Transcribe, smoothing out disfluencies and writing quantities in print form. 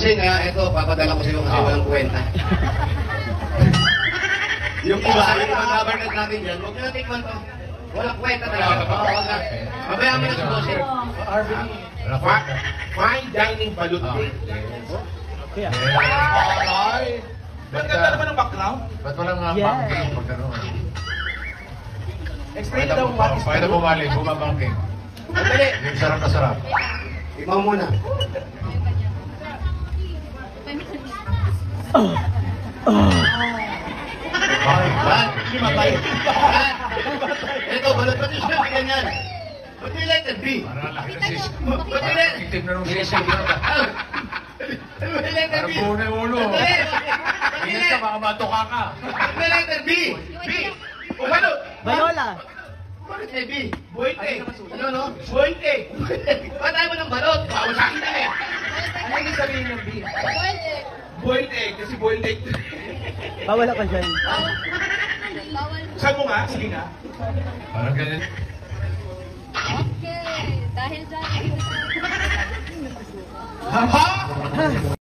Kasi nga, ito, papadala ko sa iyo kasi walang kwenta. Yung iba, yung mag-governance natin dyan, huwag nyo natin kwento. Walang kwenta talaga. Mabayaan mo na si Bossy. Fine dining balut cake. Ay! Ba't ganda naman ang background? Ba't walang banking pag gano'n? Explain daw what is Pakita bumalik, bumabangking. Madali. Yung sarap na sarap. Ikaw muna. Ay, Hindi mabay. Ito, balot pati siya. Ganyan. Ba't yung letter B? parang laki na sis. Ba't yung letter? Itim na nung sisig. Ano yung letter Parang B? buo na yung ulo. Ba't yung Ingat ka, baka matuka ka. letter B? B? O balot? Bayola. Bakit may B? Buwente. Ano, no? Buwente. Ba't tayo mo ng balot? Bawal sa akin na eh. Ano yung sabihin ng B? Buwente. Kasi buwente. Bawal ako dyan. Saan mo nga? Sige nga. Parang ganyan. Okay, dahil dyan. Ha?